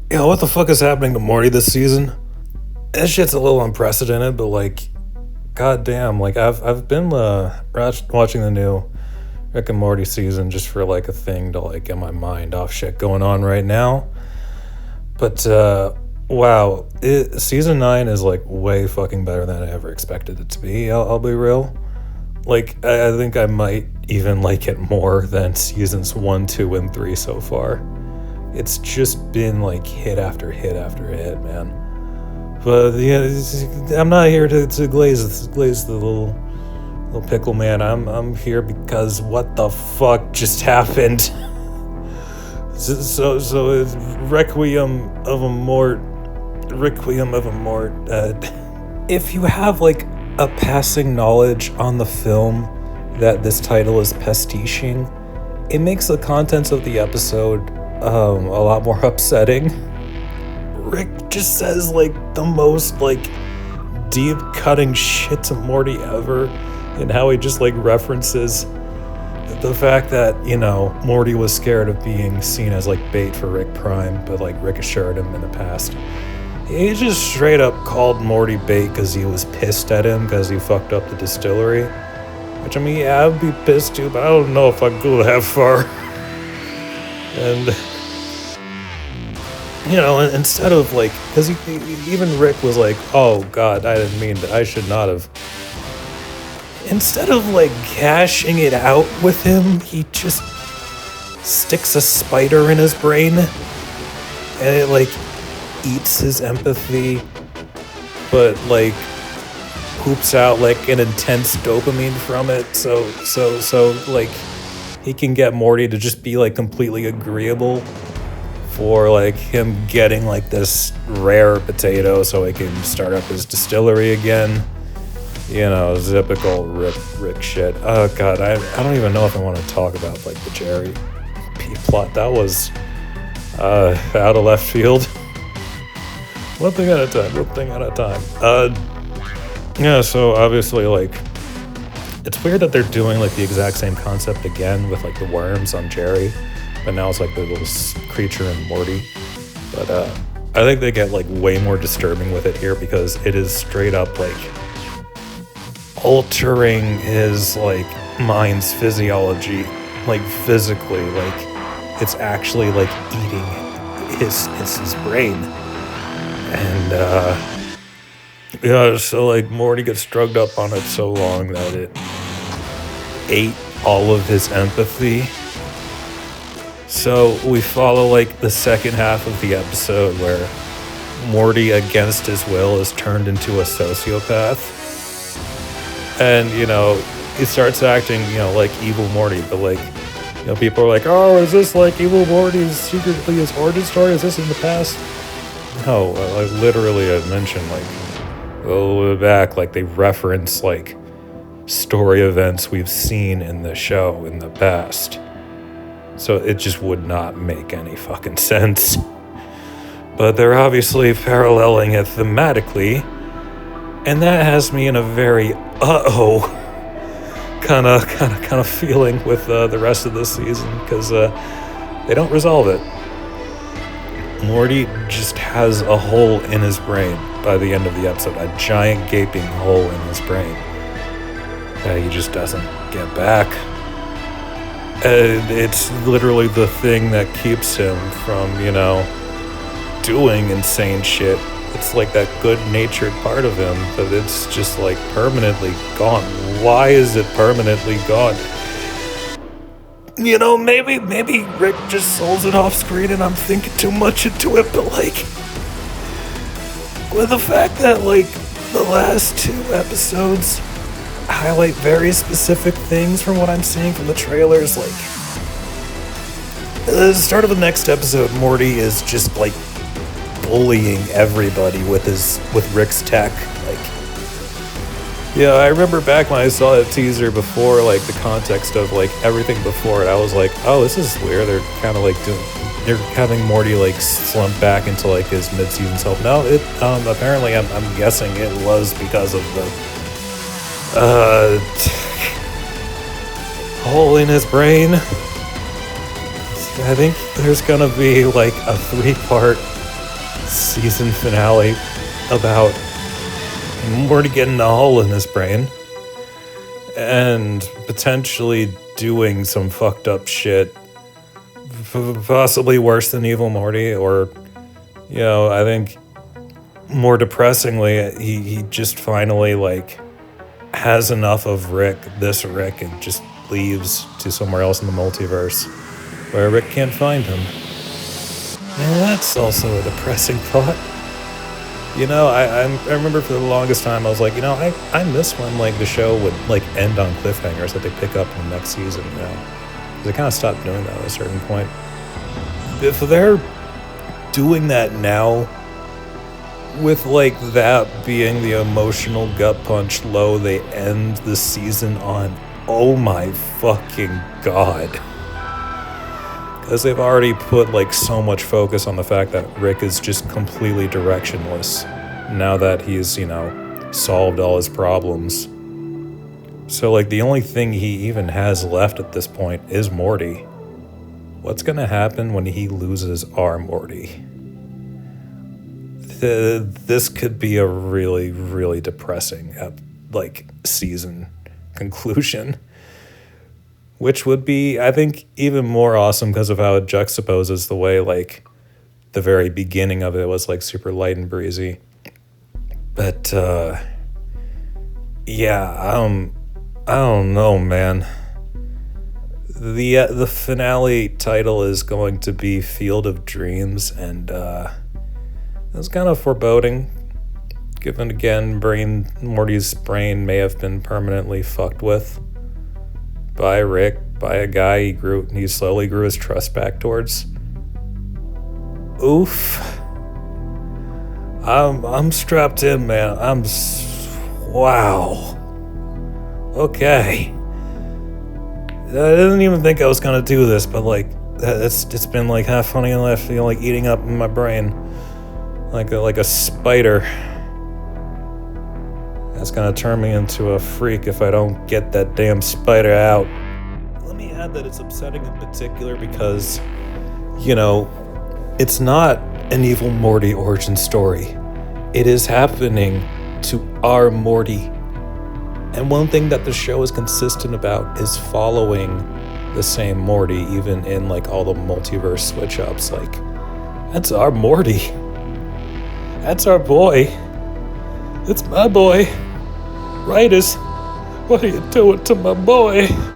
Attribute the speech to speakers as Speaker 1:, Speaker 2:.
Speaker 1: Yo, what the fuck is happening to Morty this season? That shit's a little unprecedented, but like, goddamn, like I've been watching the new Rick and Morty season just for like a thing to like get my mind off shit going on right now. But wow, season 9 is like way fucking better than I ever expected it to be. I'll be real. Like I think I might even like it more than seasons 1, 2, and 3 so far. It's just been like hit after hit after hit, man. But yeah, I'm not here to glaze the little pickle, man. I'm here because what the fuck just happened? So it's Requiem of a Mort. Requiem of a Mort. If you have like a passing knowledge on the film that this title is pastiching, it makes the contents of the episode a lot more upsetting. Rick just says like the most like deep cutting shit to Morty ever, and how he just like references the fact that, you know, Morty was scared of being seen as like bait for Rick Prime, but like Rick assured him in the past. He just straight up called Morty bait because he was pissed at him because he fucked up the distillery. Which, I mean, yeah, I'd be pissed too, but I don't know if I'd go that far. And, you know, instead of like, because even Rick was like, oh God, I didn't mean that, I should not have. Instead of like cashing it out with him, he just sticks a spider in his brain and it like eats his empathy, but like poops out like an intense dopamine from it. So like he can get Morty to just be like completely agreeable for like him getting like this rare potato so he can start up his distillery again. You know, typical Rick shit. Oh God, I don't even know if I want to talk about like the Jerry P plot. That was out of left field. One thing at a time. Yeah, so obviously like it's weird that they're doing like the exact same concept again with like the worms on Jerry, but now it's like the little creature in Morty. But I think they get like way more disturbing with it here because it is straight up like altering his like mind's physiology, like physically, like it's actually like eating his brain. And yeah, so like Morty gets drugged up on it so long that it ate all of his empathy. So we follow like the second half of the episode where Morty, against his will, is turned into a sociopath. And, you know, he starts acting, you know, like evil Morty, but like, you know, people are like, oh, is this like evil Morty's secretly his origin story? Is this in the past? No, like literally I mentioned like all the way back, like they reference like story events we've seen in the show in the past. So it just would not make any fucking sense. But they're obviously paralleling it thematically, and that has me in a very kind of feeling with the rest of this season because they don't resolve it. Morty just has a hole in his brain by the end of the episode, a giant gaping hole in his brain that he just doesn't get back. And it's literally the thing that keeps him from, you know, doing insane shit. It's like that good-natured part of him, but it's just like permanently gone. Why is it permanently gone? You know, maybe Rick just solves it off screen and I'm thinking too much into it, but like, with the fact that like the last 2 episodes highlight very specific things from what I'm seeing from the trailers, like at the start of the next episode, Morty is just like bullying everybody with Rick's tech. Like, yeah, I remember back when I saw that teaser before, like the context of like everything before it, I was like, oh, this is weird. They're kind of like they're having Morty like slump back into like his mid-season self. No, it apparently I'm guessing it was because of the hole in his brain. I think there's gonna be like a 3-part season finale about Morty getting a hole in his brain and potentially doing some fucked up shit, possibly worse than evil Morty, or, I think more depressingly, he just finally, like, has enough of this Rick, and just leaves to somewhere else in the multiverse where Rick can't find him. And that's also a depressing thought. I remember for the longest time I was like, I miss when like the show would like end on cliffhangers that they pick up in the next season, because they kind of stopped doing that at a certain point. If they're doing that now, with like that being the emotional gut punch low they end the season on, oh my fucking god. Because they've already put like so much focus on the fact that Rick is just completely directionless now that he's, solved all his problems. So like the only thing he even has left at this point is Morty. What's gonna happen when he loses our Morty? This could be a really, really depressing season conclusion. Which would be, I think, even more awesome because of how it juxtaposes the way, like, the very beginning of it was, like, super light and breezy. But, I don't know, man. The finale title is going to be Field of Dreams, and, it's kind of foreboding, given, again, Morty's brain may have been permanently fucked with by Rick, by a guy he slowly grew his trust back towards. Oof. I'm strapped in, man. Wow. Okay. I didn't even think I was gonna do this, but like, it's been like half funny and half, like eating up in my brain, like a spider. That's gonna turn me into a freak if I don't get that damn spider out. Let me add that it's upsetting in particular because, it's not an evil Morty origin story. It is happening to our Morty. And one thing that the show is consistent about is following the same Morty, even in like all the multiverse switch ups. Like, that's our Morty. That's our boy. It's my boy. Writers, what are you doing to my boy?